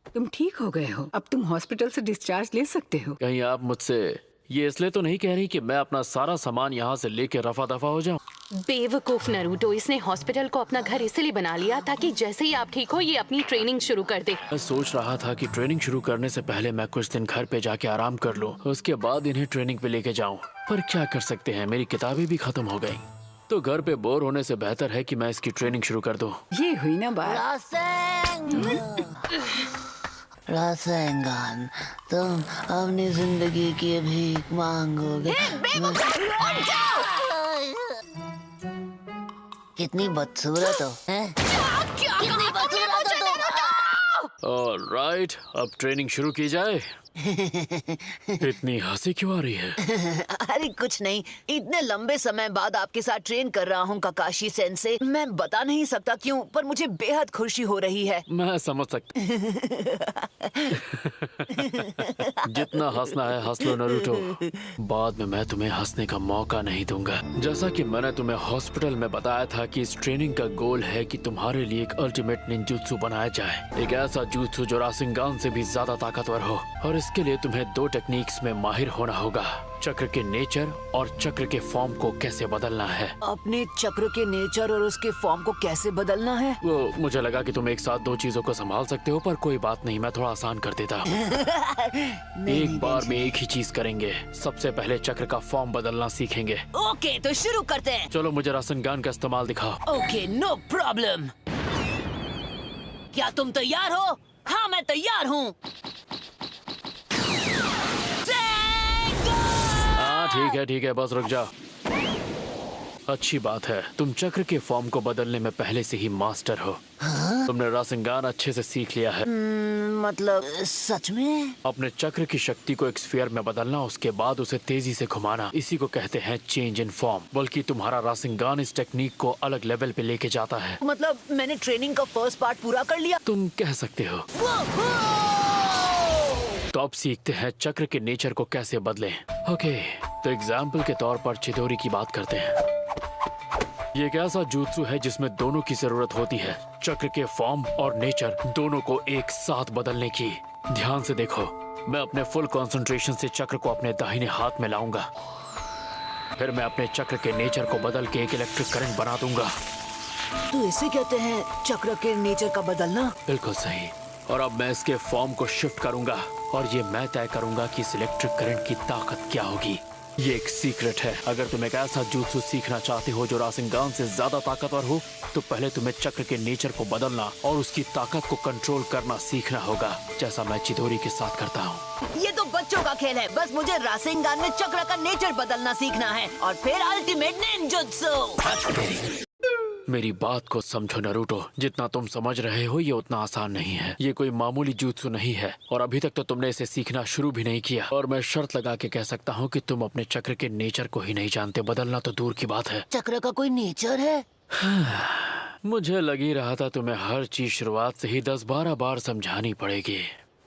तुम ठीक हो गए हो, अब तुम हॉस्पिटल से डिस्चार्ज ले सकते हो। कहीं आप मुझसे ये इसलिए तो नहीं कह रही कि मैं अपना सारा सामान यहाँ से लेके रफा दफा हो जाऊँ? बेवकूफ नरूटो, इसने हॉस्पिटल को अपना घर इसलिए बना लिया ताकि जैसे ही आप ठीक हो ये अपनी ट्रेनिंग शुरू कर दे। मैं सोच रहा था कि ट्रेनिंग शुरू करने से पहले मैं कुछ दिन घर पे जाके आराम कर लूँ, उसके बाद इन्हें ट्रेनिंग पे लेके जाऊँ। पर क्या कर सकते हैं, मेरी किताबें भी खत्म हो गई, तो घर पे बोर होने से बेहतर है कि मैं इसकी ट्रेनिंग शुरू कर दूँ। ये हुई ना बात। रासेंगान, तुम अपनी जिंदगी की भीख मांगोगे। कितनी बदसूरत हो, हैं? कितनी बदसूरत हो तुम? ऑलराइट, अब ट्रेनिंग शुरू की जाए। इतनी हंसी क्यों आ रही है? अरे कुछ नहीं, इतने लंबे समय बाद आपके साथ ट्रेन कर रहा हूँ काकाशी सेंसे। मैं बता नहीं सकता क्यों, पर मुझे बेहद खुशी हो रही है। मैं समझ सकता। जितना हंसना है हंस लो नरूटो, बाद में मैं तुम्हें हंसने का मौका नहीं दूंगा। जैसा कि मैंने तुम्हें हॉस्पिटल में बताया था कि इस ट्रेनिंग का गोल है कि तुम्हारे लिए एक अल्टीमेट निंजुत्सु बनाया जाए, एक ऐसा जुत्सु जो रासेंगान से भी ज्यादा ताकतवर हो। और इसके लिए तुम्हें 2 टेक्निक्स में माहिर होना होगा, चक्र के नेचर और चक्र के फॉर्म को कैसे बदलना है। अपने चक्र के नेचर और उसके फॉर्म को कैसे बदलना है? वो मुझे लगा कि तुम एक साथ 2 चीजों को संभाल सकते हो, पर कोई बात नहीं, मैं थोड़ा आसान कर देता हूँ। एक बार में एक ही चीज करेंगे। सबसे पहले चक्र का फॉर्म बदलना सीखेंगे। ओके, तो शुरू करते हैं। चलो मुझे रासेंगान का इस्तेमाल दिखाओ। Okay, no problem. क्या तुम तैयार हो? हाँ, मैं तैयार हूँ। ठीक है, बस रुक जाओ। अच्छी बात है, तुम चक्र के फॉर्म को बदलने में पहले से ही मास्टर हो। तुमने रासेंगान अच्छे से सीख लिया है। मतलब सच में? अपने चक्र की शक्ति को एक स्फीयर में बदलना, उसके बाद उसे तेजी से घुमाना, इसी को कहते हैं चेंज इन फॉर्म। बल्कि तुम्हारा रासेंगान इस टेक्निक को अलग लेवल पे लेके जाता है। मतलब मैंने ट्रेनिंग का फर्स्ट पार्ट पूरा कर लिया? तुम कह सकते हो। तो अब सीखते हैं चक्र के नेचर को कैसे बदलें। ओके, तो एग्जाम्पल के तौर पर चिदोरी की बात करते हैं। ये एक ऐसा जुत्सु है जिसमें दोनों की जरूरत होती है, चक्र के फॉर्म और नेचर दोनों को एक साथ बदलने की। ध्यान से देखो, मैं अपने फुल कंसंट्रेशन से चक्र को अपने दाहिने हाथ में लाऊंगा, फिर मैं अपने चक्र के नेचर को बदल के एक इलेक्ट्रिक करंट बना दूंगा। तो इसे कहते हैं चक्र के नेचर का बदलना? बिल्कुल सही। और अब मैं इसके फॉर्म को शिफ्ट करूंगा और ये मैं तय करूंगा कि इस इलेक्ट्रिक करंट की ताकत क्या होगी। ये एक सीक्रेट है। अगर तुम एक ऐसा जुत्सु सीखना चाहते हो जो रासेंगान से ज्यादा ताकतवर हो, तो पहले तुम्हें चक्र के नेचर को बदलना और उसकी ताकत को कंट्रोल करना सीखना होगा, जैसा मैं चिदोरी के साथ करता हूँ। ये तो बच्चों का खेल है। बस मुझे रासेंगान में चक्र का नेचर बदलना सीखना है और फिर अल्टीमेट निंजुत्सु। मेरी बात को समझो नरूटो, जितना तुम समझ रहे हो ये उतना आसान नहीं है। ये कोई मामूली जुत्सु नहीं है और अभी तक तो तुमने इसे सीखना शुरू भी नहीं किया। और मैं शर्त लगा के कह सकता हूँ कि तुम अपने चक्र के नेचर को ही नहीं जानते, बदलना तो दूर की बात है। चक्र का कोई नेचर है? मुझे लग ही रहा था तुम्हें हर चीज शुरुआत से ही 10-12 बार समझानी पड़ेगी।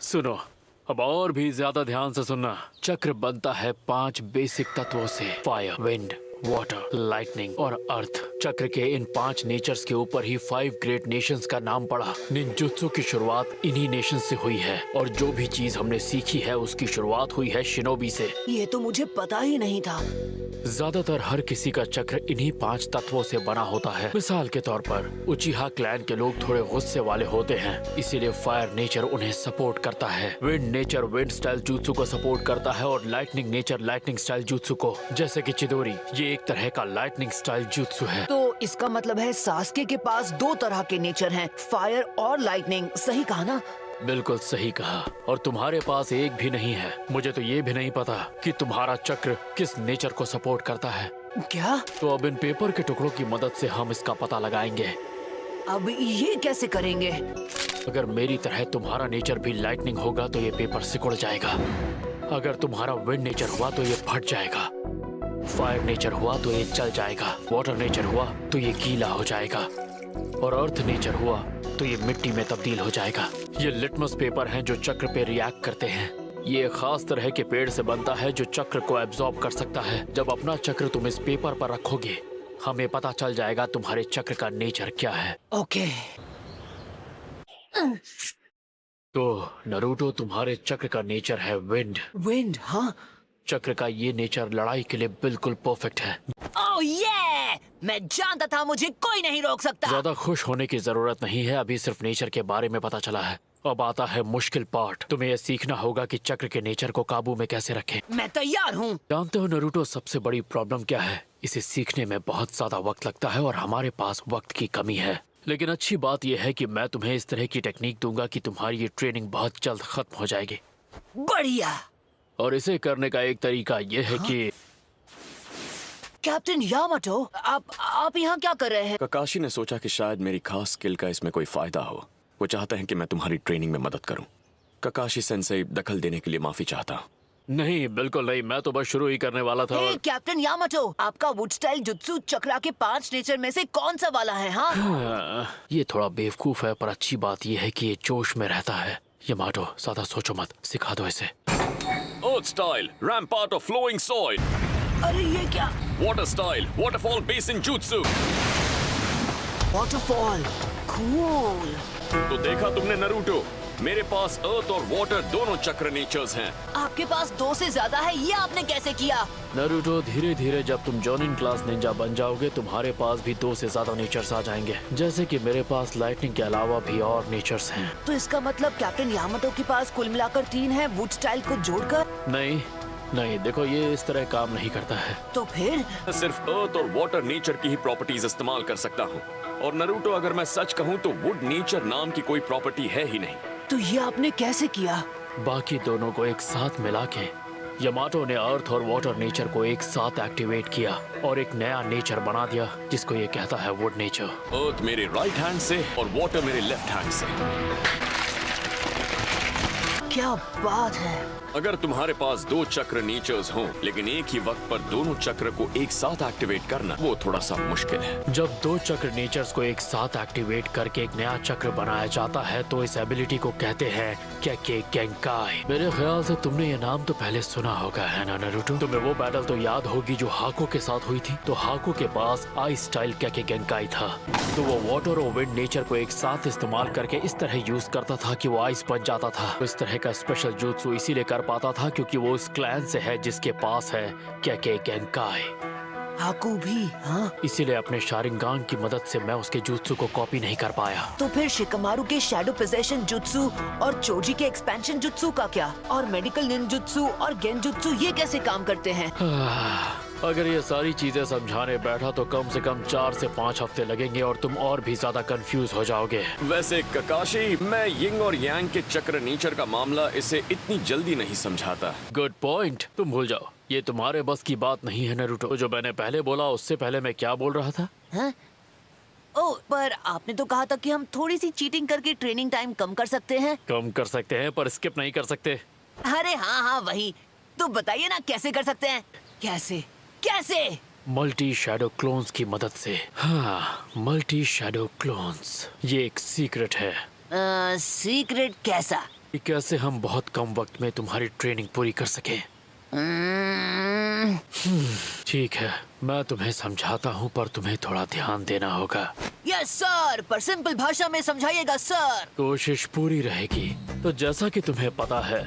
सुनो, अब और भी ज्यादा ध्यान से सुनना। चक्र बनता है 5 बेसिक तत्वों से, फायर, विंड, वाटर, लाइटनिंग और अर्थ। चक्र के इन 5 नेचर्स के ऊपर ही 5 ग्रेट नेशंस का नाम पड़ा। निंजुत्सु की शुरुआत इन्हीं नेशंस से हुई है और जो भी चीज हमने सीखी है उसकी शुरुआत हुई है शिनोबी से। ये तो मुझे पता ही नहीं था। ज्यादातर हर किसी का चक्र इन्हीं 5 तत्वों से बना होता है। मिसाल के तौर पर उचिहा क्लैन के लोग थोड़े गुस्से वाले होते हैं, इसीलिए फायर नेचर उन्हें सपोर्ट करता है। Wind nature wind style jutsu को सपोर्ट करता है और lightning nature lightning style jutsu को। जैसे कि चिदोरी, ये एक तरह का लाइटनिंग स्टाइल जुत्सु है। तो इसका मतलब है सास्के के पास 2 तरह के नेचर हैं, फायर और लाइटनिंग। सही कहा ना? बिल्कुल सही कहा। और तुम्हारे पास एक भी नहीं है। मुझे तो ये भी नहीं पता कि तुम्हारा चक्र किस नेचर को सपोर्ट करता है। क्या? तो अब इन पेपर के टुकड़ों की मदद से हम इसका पता लगाएंगे। अब ये कैसे करेंगे? अगर मेरी तरह तुम्हारा नेचर भी लाइटनिंग होगा तो ये पेपर सिकुड़ जाएगा। अगर तुम्हारा विंड नेचर हुआ तो ये फट जाएगा। फायर नेचर हुआ तो ये जल जाएगा। वाटर नेचर हुआ तो ये गीला हो जाएगा। और अर्थ नेचर हुआ तो ये मिट्टी में तब्दील हो जाएगा। ये लिटमस पेपर हैं जो चक्र पे रिएक्ट करते हैं। ये एक खास तरह के पेड़ से बनता है जो चक्र को एब्जॉर्ब कर सकता है। जब अपना चक्र तुम इस पेपर पर रखोगे, हमें पता चल जाएगा तुम्हारे चक्र का नेचर क्या है। ओके। तो नरूटो, तुम्हारे चक्र का नेचर है विंड। विंड? हाँ। चक्र का ये नेचर लड़ाई के लिए बिल्कुल परफेक्ट है। ओह ये! मैं जानता था मुझे कोई नहीं रोक सकता। ज्यादा खुश होने की जरूरत नहीं है, अभी सिर्फ नेचर के बारे में पता चला है। अब आता है मुश्किल पार्ट। तुम्हें यह सीखना होगा कि चक्र के नेचर को काबू में कैसे रखें। मैं तैयार हूँ। जानते हो नरूटो, सबसे बड़ी प्रॉब्लम क्या है? इसे सीखने में बहुत ज्यादा वक्त लगता है और हमारे पास वक्त की कमी है। लेकिन अच्छी बात यह है कि मैं तुम्हें इस तरह की टेक्निक दूंगा कि तुम्हारी ये ट्रेनिंग बहुत जल्द खत्म हो जाएगी। बढ़िया। और इसे करने का एक तरीका यह है कि कैप्टन यामाटो, आप यहाँ क्या कर रहे हैं? ककाशी ने सोचा कि शायद मेरी खास स्किल का इसमें कोई फायदा हो। वो चाहते हैं कि मैं तुम्हारी ट्रेनिंग में मदद करूं। ककाशी सेंसेई दखल देने के लिए माफी चाहता। नहीं, बिल्कुल नहीं, मैं तो बस शुरू ही करने वाला था। हे कैप्टन यामाटो, आपका वुड स्टाइल जुत्सु चक्रा के 5 नेचर में से कौन सा वाला है? हाँ, ये थोड़ा बेवकूफ है, पर अच्छी बात यह है कि ये जोश में रहता है। यामाटो, ज्यादा सोचो मत, सिखा दो इसे। Earth style rampart of flowing soil. अरे ये क्या? Water style waterfall basin jutsu. Waterfall, cool. तो देखा तुमने नरूटो, मेरे पास अर्थ और वाटर दोनों चक्र नेचर्स हैं। आपके पास 2 से ज्यादा है, ये आपने कैसे किया? नरूटो, धीरे धीरे जब तुम जॉनिन क्लास निंजा बन जाओगे, तुम्हारे पास भी 2 से ज्यादा नेचर्स आ जाएंगे। जैसे कि मेरे पास लाइटनिंग के अलावा भी और नेचर्स हैं। तो इसका मतलब कैप्टन यामाटो के पास कुल मिलाकर 3 है, वुड स्टाइल को जोड़कर? नहीं, देखो ये इस तरह काम नहीं करता है। तो फिर? सिर्फ अर्थ और वाटर नेचर की ही प्रॉपर्टीज इस्तेमाल कर सकता हूँ। और नरूटो, अगर मैं सच कहूँ तो वुड नेचर नाम की कोई प्रॉपर्टी है ही नहीं। तो ये आपने कैसे किया? बाकी दोनों को एक साथ मिला के यामाटो ने अर्थ और वाटर नेचर को एक साथ एक्टिवेट किया और एक नया नेचर बना दिया, जिसको ये कहता है वुड नेचर। अर्थ मेरे राइट हैंड से और वाटर मेरे लेफ्ट हैंड से। क्या बात है! अगर तुम्हारे पास 2 चक्र नेचर्स हों, लेकिन एक ही वक्त पर दोनों चक्र को एक साथ एक्टिवेट करना वो थोड़ा सा मुश्किल है। जब 2 चक्र नेचर्स को एक साथ एक्टिवेट करके एक नया चक्र बनाया जाता है तो इस एबिलिटी को कहते हैं केके गेंकाई। मेरे ख्याल से तुमने ये नाम तो पहले सुना होगा, है ना नरूटो? तुम्हें वो बैटल तो याद होगी जो हाको के साथ हुई थी। तो हाको के पास आइस स्टाइल केके गेंकाई था, तो वो वाटर और विंड नेचर को एक साथ इस्तेमाल करके इस तरह यूज करता था कि वो आइस बन जाता था। इस तरह का स्पेशल jutsu इसीलिए कर पाता था क्योंकि वो उस क्लैन से है जिसके पास है केके गेंकाई। हाकू भी? हाँ। इसीलिए अपने शारिंगान की मदद से मैं उसके jutsu को कॉपी नहीं कर पाया। तो फिर शिकमारू के शैडो पोजेशन जुत्सु और चोजी के एक्सपेंशन जुत्सु का क्या? और मेडिकल निंजुत्सु और गेंजुत्सु ये कैसे काम करते हैं? अगर ये सारी चीजें समझाने बैठा तो कम से कम 4 से 5 हफ्ते लगेंगे और तुम और भी ज्यादा कंफ्यूज हो जाओगे। वैसे ककाशी, मैं यिंग और यांग के चक्र नेचर का मामला इसे इतनी जल्दी नहीं समझाता। गुड पॉइंट, तुम भूल जाओ, ये तुम्हारे बस की बात नहीं है नरूटो। जो मैंने पहले बोला उससे पहले मैं क्या बोल रहा था? हाँ? ओह, पर आपने तो कहा था कि हम थोड़ी सी चीटिंग करके ट्रेनिंग टाइम कम कर सकते हैं। कम कर सकते हैं पर स्किप नहीं कर सकते। अरे हाँ, वही तो बताइए ना, कैसे कर सकते हैं? कैसे? मल्टी शैडो क्लोन्स की मदद से। हाँ, मल्टी शैडो क्लोन्स, ये एक सीक्रेट है। सीक्रेट कैसा? कि कैसे हम बहुत कम वक्त में तुम्हारी ट्रेनिंग पूरी कर सके। ठीक है, मैं तुम्हें समझाता हूँ पर तुम्हें थोड़ा ध्यान देना होगा। यस सर, पर सिंपल भाषा में समझाइएगा सर। कोशिश पूरी रहेगी। तो जैसा कि तुम्हें पता है,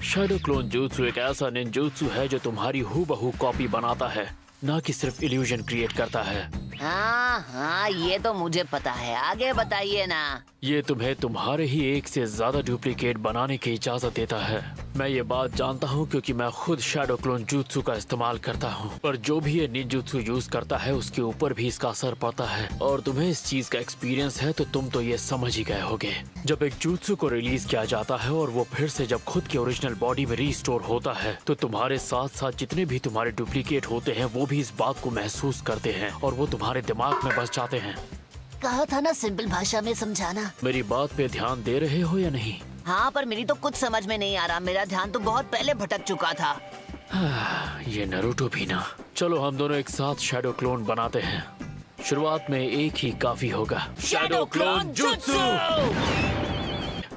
शैडो क्लोन जुत्सु एक ऐसा निंजुत्सु है जो तुम्हारी हूबहू कॉपी बनाता है, ना कि सिर्फ इल्यूजन क्रिएट करता है। हाँ, ये तो मुझे पता है, आगे बताइए ना। ये तुम्हें तुम्हारे ही एक से ज्यादा डुप्लीकेट बनाने की इजाजत देता है। मैं ये बात जानता हूँ क्योंकि मैं खुद शैडो क्लोन जुत्सु का इस्तेमाल करता हूँ। पर जो भी ये निंजुत्सु यूज करता है उसके ऊपर भी इसका असर पड़ता है। और तुम्हें इस चीज का एक्सपीरियंस है तो तुम तो ये समझ ही गए होगे। जब एक जुत्सु को रिलीज किया जाता है और वो फिर से जब खुद की ओरिजिनल बॉडी में रीस्टोर होता है तो तुम्हारे साथ साथ जितने भी तुम्हारे डुप्लीकेट होते हैं वो भी इस बात को महसूस करते हैं और वो तुम्हारे दिमाग में बस जाते हैं। कहा था ना सिंपल भाषा में समझाना। मेरी बात पे ध्यान दे रहे हो या नहीं? हाँ, पर मेरी तो कुछ समझ में नहीं आ रहा, मेरा ध्यान तो बहुत पहले भटक चुका था। ये नरूटो भी ना। चलो हम दोनों एक साथ शैडो क्लोन बनाते हैं। शुरुआत में एक ही काफी होगा। Shadow clone jutsu.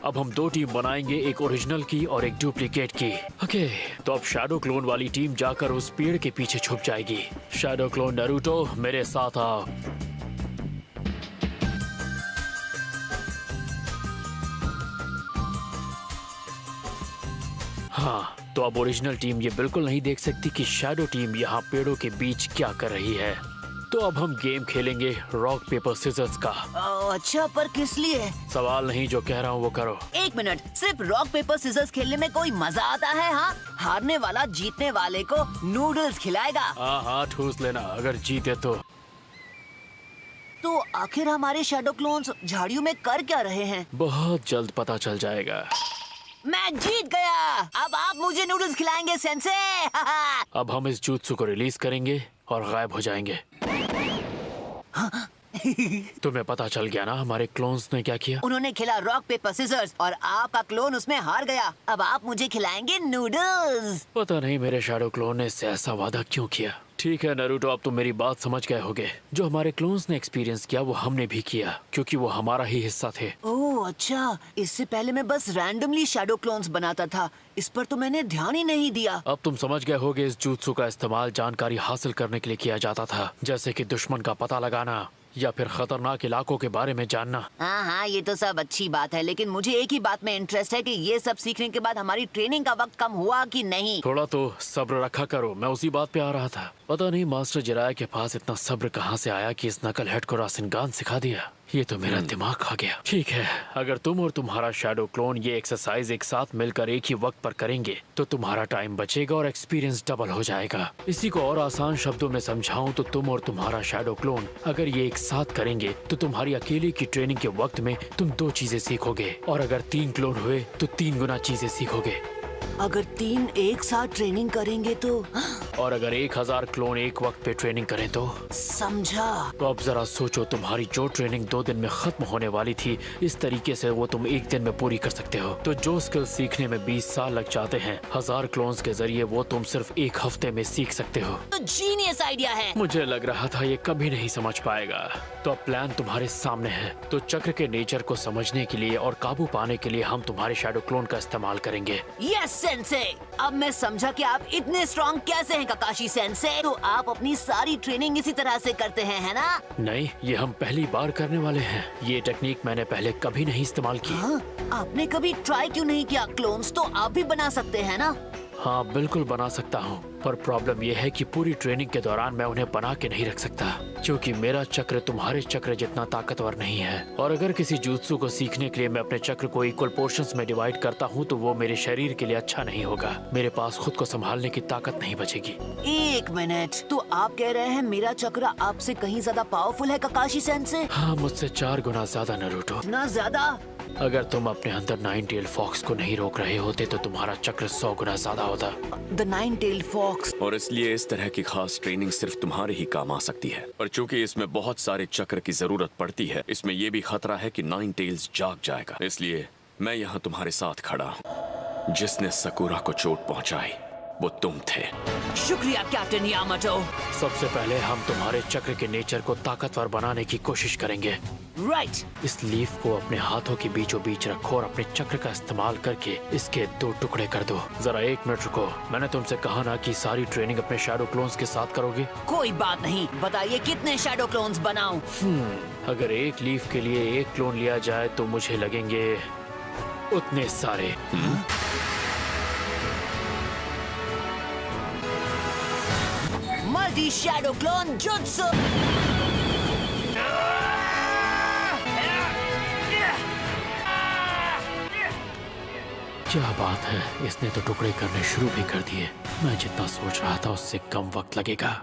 अब हम 2 टीम बनाएंगे, एक ओरिजिनल की और एक डुप्लीकेट की। ओके, तो अब शैडो क्लोन वाली टीम जाकर उस पेड़ के पीछे छुप जाएगी। शैडो क्लोन नरूटो मेरे साथ आओ। तो अब ओरिजिनल टीम ये बिल्कुल नहीं देख सकती कि शैडो टीम यहाँ पेड़ों के बीच क्या कर रही है। तो अब हम गेम खेलेंगे रॉक पेपर सिजर्स का। अच्छा, पर किस लिए? सवाल नहीं, जो कह रहा हूँ वो करो। एक मिनट, सिर्फ रॉक पेपर सीजर्स खेलने में कोई मजा आता है? हाँ, हारने वाला जीतने वाले को नूडल्स खिलाएगा। हाँ, ठूस लेना अगर जीते तो आखिर हमारे शैडो क्लोन्स झाड़ियों में कर क्या रहे हैं? बहुत जल्द पता चल जाएगा। मैं जीत गया। अब आप मुझे नूडल्स खिलाएंगे सेंसे। अब हम इस जुत्सु को रिलीज करेंगे और गायब हो जाएंगे। तुम्हें पता चल गया ना हमारे क्लोन्स ने क्या किया? उन्होंने खेला रॉक पेपर सीजर्स और आपका क्लोन उसमें हार गया। अब आप मुझे खिलाएंगे नूडल्स। पता नहीं मेरे शैडो क्लोन ने इससे ऐसा वादा क्यों किया। ठीक है नारुतो, अब तुम मेरी बात समझ गए होगे। जो हमारे क्लोन्स ने एक्सपीरियंस किया वो हमने भी किया, क्योंकि वो हमारा ही हिस्सा थे। ओह अच्छा, इससे पहले मैं बस रैंडमली शैडो क्लोन्स बनाता था। इस पर तो मैंने ध्यान ही नहीं दिया। अब तुम समझ गए होगे इस जुत्सु का इस्तेमाल जानकारी हासिल करने के लिए किया जाता था, जैसे कि दुश्मन का पता लगाना या फिर खतरनाक इलाकों के बारे में जानना। हाँ, ये तो सब अच्छी बात है, लेकिन मुझे एक ही बात में इंटरेस्ट है कि ये सब सीखने के बाद हमारी ट्रेनिंग का वक्त कम हुआ कि नहीं। थोड़ा तो सब्र रखा करो, मैं उसी बात पे आ रहा था। पता नहीं मास्टर जिराया के पास इतना सब्र कहाँ से आया कि इस नकल हेड को रासेनगान सिखा दिया। ये तो मेरा दिमाग खा गया। ठीक है, अगर तुम और तुम्हारा शैडो क्लोन ये एक्सरसाइज एक साथ मिलकर एक ही वक्त पर करेंगे तो तुम्हारा टाइम बचेगा और एक्सपीरियंस डबल हो जाएगा। इसी को और आसान शब्दों में समझाऊं तो तुम और तुम्हारा शैडो क्लोन अगर ये एक साथ करेंगे तो तुम्हारी अकेले की ट्रेनिंग के वक्त में तुम 2 चीजें सीखोगे, और अगर 3 क्लोन हुए तो 3 गुना चीजें सीखोगे। अगर 3 एक साथ ट्रेनिंग करेंगे तो? और अगर 1000 क्लोन एक वक्त पे ट्रेनिंग करें तो? समझा। तो अब जरा सोचो, तुम्हारी जो ट्रेनिंग 2 दिन में खत्म होने वाली थी, इस तरीके से वो तुम 1 दिन में पूरी कर सकते हो। तो जो स्किल सीखने में 20 साल लग जाते हैं, 1000 क्लोन्स के जरिए वो तुम सिर्फ 1 हफ्ते में सीख सकते हो। तो जीनियस आइडिया है। मुझे लग रहा था ये कभी नहीं समझ पाएगा। तो अब प्लान तुम्हारे सामने है। तो चक्र के नेचर को समझने के लिए और काबू पाने के लिए हम तुम्हारे शैडो क्लोन का इस्तेमाल करेंगे। यस सेंसे, अब मैं समझा कि आप इतने स्ट्रॉन्ग कैसे हैं ककाशी सेंसे। तो आप अपनी सारी ट्रेनिंग इसी तरह से करते हैं, है ना? नहीं, ये हम पहली बार करने वाले हैं। ये टेक्निक मैंने पहले कभी नहीं इस्तेमाल की। हाँ, आपने कभी ट्राई क्यों नहीं किया? क्लोन्स तो आप भी बना सकते हैं ना? हाँ, बिल्कुल बना सकता हूँ, पर प्रॉब्लम यह है कि पूरी ट्रेनिंग के दौरान मैं उन्हें बना के नहीं रख सकता, क्योंकि मेरा चक्र तुम्हारे चक्र जितना ताकतवर नहीं है। और अगर किसी जुत्सु को सीखने के लिए मैं अपने चक्र को इक्वल पोर्शंस में डिवाइड करता हूँ तो वो मेरे शरीर के लिए अच्छा नहीं होगा। मेरे पास खुद को संभालने की ताकत नहीं बचेगी। 1 मिनट, तो आप कह रहे हैं मेरा चक्र आपसे कहीं ज्यादा पावरफुल है ककाशी सेंसे? हाँ, मुझसे 4 गुना ज्यादा नारुतो। इतना ज्यादा? अगर तुम अपने अंदर 9 टेल फॉक्स को नहीं रोक रहे होते तो तुम्हारा चक्र 100 गुना ज्यादा होता। The 9 tail fox. और इसलिए इस तरह की खास ट्रेनिंग सिर्फ तुम्हारे ही काम आ सकती है। और चूंकि इसमें बहुत सारे चक्र की जरूरत पड़ती है, इसमें यह भी खतरा है कि 9 टेल्स जाग जाएगा। इसलिए मैं यहाँ तुम्हारे साथ खड़ा हूँ। जिसने सकुरा को चोट पहुँचाई वो तुम थे। शुक्रिया कैप्टन यामाटो। सबसे पहले हम तुम्हारे चक्र के नेचर को ताकतवर बनाने की कोशिश करेंगे। राइट। इस लीफ को अपने हाथों के बीचों बीच रखो और अपने चक्र का इस्तेमाल करके इसके 2 टुकड़े कर दो। जरा 1 मिनट रुको, मैंने तुमसे कहा ना कि सारी ट्रेनिंग अपने शैडो क्लोन्स के साथ करोगे। कोई बात नहीं, बताइए कितने शैडो क्लोन्स बनाऊं? अगर 1 लीफ के लिए 1 क्लोन लिया जाए तो मुझे लगेंगे उतने सारे। Multi shadow clone jutsu. क्या बात है, इसने तो टुकड़े करने शुरू भी कर दिए। मैं जितना सोच रहा था उससे कम वक्त लगेगा।